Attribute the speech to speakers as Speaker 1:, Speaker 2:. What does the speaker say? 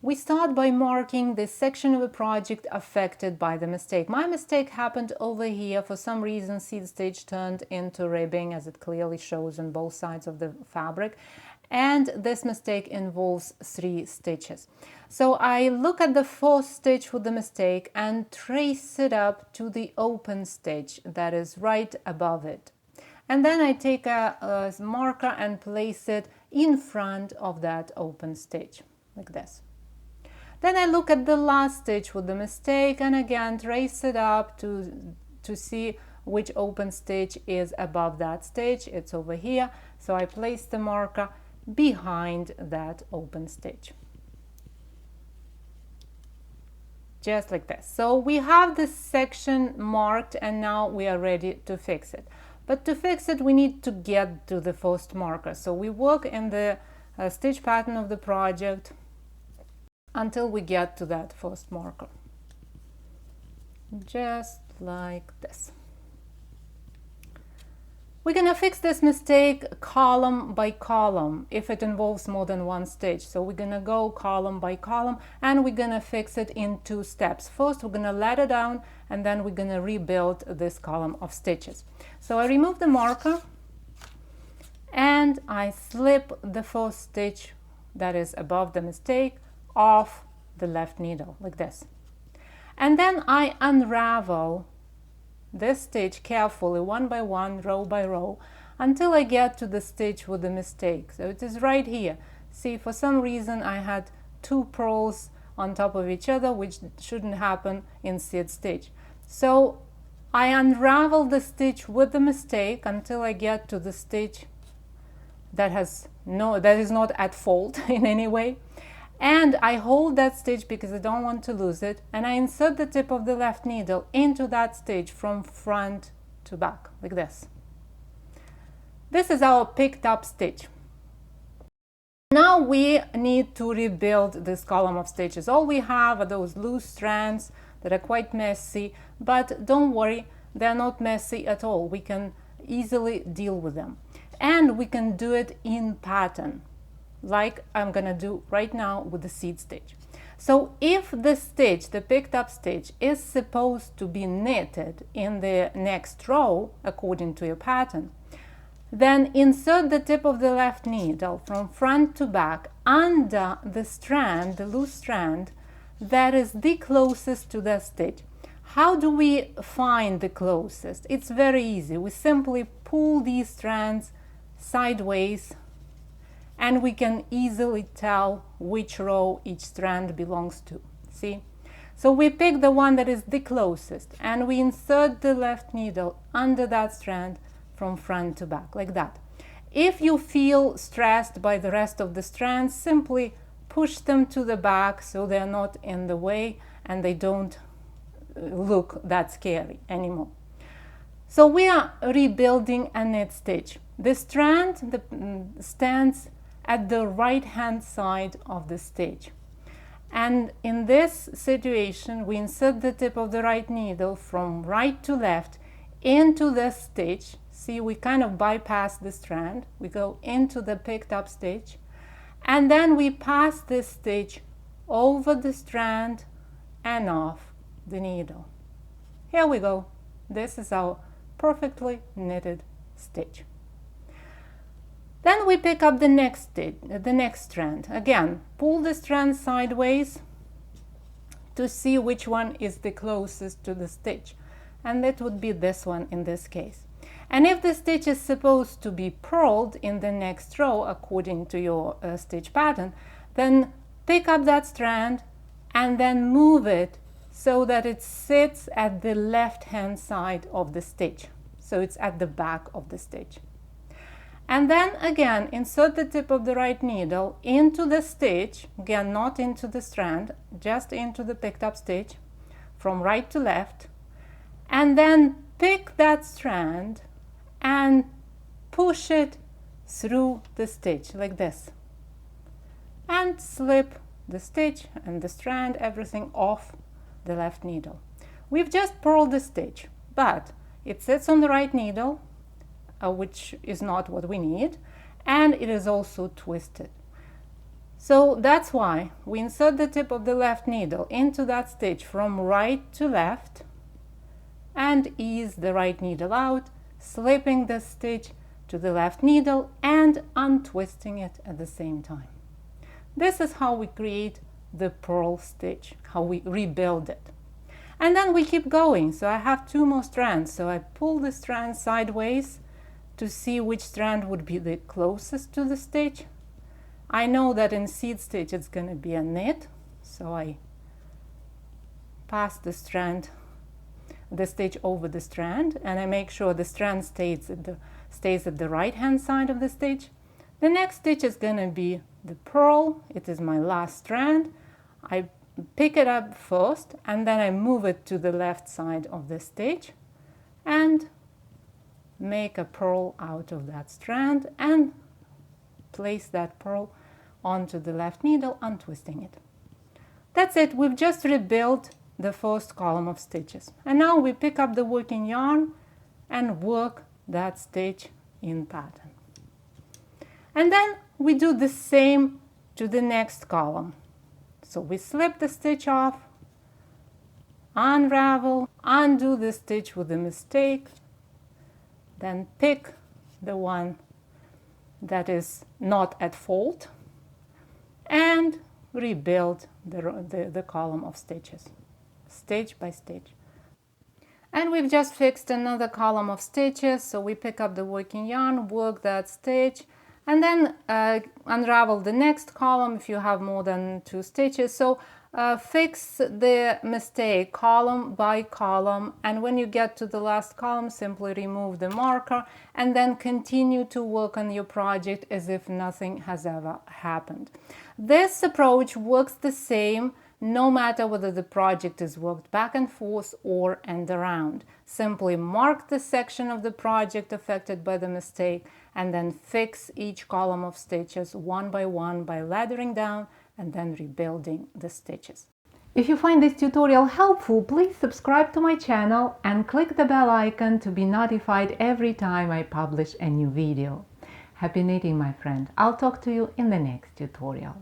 Speaker 1: We start by marking the section of a project affected by the mistake. My mistake happened over here. For some reason, seed stitch turned into ribbing, as it clearly shows on both sides of the fabric. And this mistake involves 3 stitches. So I look at the 4th stitch with the mistake and trace it up to the open stitch that is right above it. And then I take a marker and place it in front of that open stitch, like this. Then I look at the last stitch with the mistake and again trace it up to see which open stitch is above that stitch. It's over here. So I place the marker behind that open stitch. Just like this. So we have this section marked and now we are ready to fix it. But to fix it, we need to get to the first marker. So we work in the stitch pattern of the project until we get to that first marker. Just like this. We're going to fix this mistake column by column if it involves more than 1 stitch. So we're going to go column by column and we're going to fix it in 2 steps. First, we're going to let it down and then we're going to rebuild this column of stitches. So I remove the marker and I slip the first stitch that is above the mistake off the left needle, like this. And then I unravel this stitch carefully, one by one, row by row, until I get to the stitch with the mistake. So it is right here. See, for some reason I had 2 purls on top of each other, which shouldn't happen in seed stitch. So I unravel the stitch with the mistake until I get to the stitch that is not at fault in any way. And I hold that stitch because I don't want to lose it, and I insert the tip of the left needle into that stitch from front to back, like this. This is our picked up stitch. Now we need to rebuild this column of stitches. All we have are those loose strands that are quite messy, but don't worry, they're not messy at all. We can easily deal with them. And we can do it in pattern, like I'm gonna do right now with the seed stitch. So if the stitch, the picked up stitch, is supposed to be knitted in the next row according to your pattern, then insert the tip of the left needle from front to back under the strand, the loose strand, that is the closest to the stitch. How do we find the closest? It's very easy. We simply pull these strands sideways and we can easily tell which row each strand belongs to. See? So we pick the one that is the closest and we insert the left needle under that strand from front to back, like that. If you feel stressed by the rest of the strands, simply push them to the back so they're not in the way and they don't look that scary anymore. So we are rebuilding a knit stitch. The strand stands at the right hand side of the stitch, and in this situation we insert the tip of the right needle from right to left into the stitch. See, we kind of bypass the strand, we go into the picked up stitch, and then we pass this stitch over the strand and off the needle. Here we go. This is our perfectly knitted stitch. Then we pick up the next stitch, the next strand. Again, pull the strand sideways to see which one is the closest to the stitch, and that would be this one in this case. And if the stitch is supposed to be purled in the next row according to your stitch pattern, then pick up that strand and then move it so that it sits at the left hand side of the stitch. So it's at the back of the stitch. And then again, insert the tip of the right needle into the stitch, again not into the strand, just into the picked up stitch from right to left, and then pick that strand and push it through the stitch like this, and slip the stitch and the strand, everything off the left needle. We've just purled the stitch, but it sits on the right needle, which is not what we need, and it is also twisted. So that's why we insert the tip of the left needle into that stitch from right to left and ease the right needle out, slipping the stitch to the left needle and untwisting it at the same time. This is how we create the purl stitch, how we rebuild it. And then we keep going. So I have 2 more strands. So I pull the strand sideways to see which strand would be the closest to the stitch. I know that in seed stitch it's going to be a knit, so I pass the stitch over the strand, and I make sure the strand stays at the right hand side of the stitch. The next stitch is going to be the purl. It is my last strand. I pick it up first and then I move it to the left side of the stitch and make a purl out of that strand and place that purl onto the left needle, untwisting it. That's it. We've just rebuilt the first column of stitches, and now we pick up the working yarn and work that stitch in pattern. And then we do the same to the next column. So we slip the stitch off, unravel, undo the stitch with a mistake, then pick the one that is not at fault and rebuild the column of stitches, stitch by stitch. And we've just fixed another column of stitches, so we pick up the working yarn, work that stitch, and then unravel the next column if you have more than 2 stitches. So fix the mistake column by column, and when you get to the last column, simply remove the marker and then continue to work on your project as if nothing has ever happened. This approach works the same no matter whether the project is worked back and forth or end around. Simply mark the section of the project affected by the mistake and then fix each column of stitches one by laddering down and then rebuilding the stitches. If you find this tutorial helpful, please subscribe to my channel and click the bell icon to be notified every time I publish a new video. Happy knitting, my friend. I'll talk to you in the next tutorial.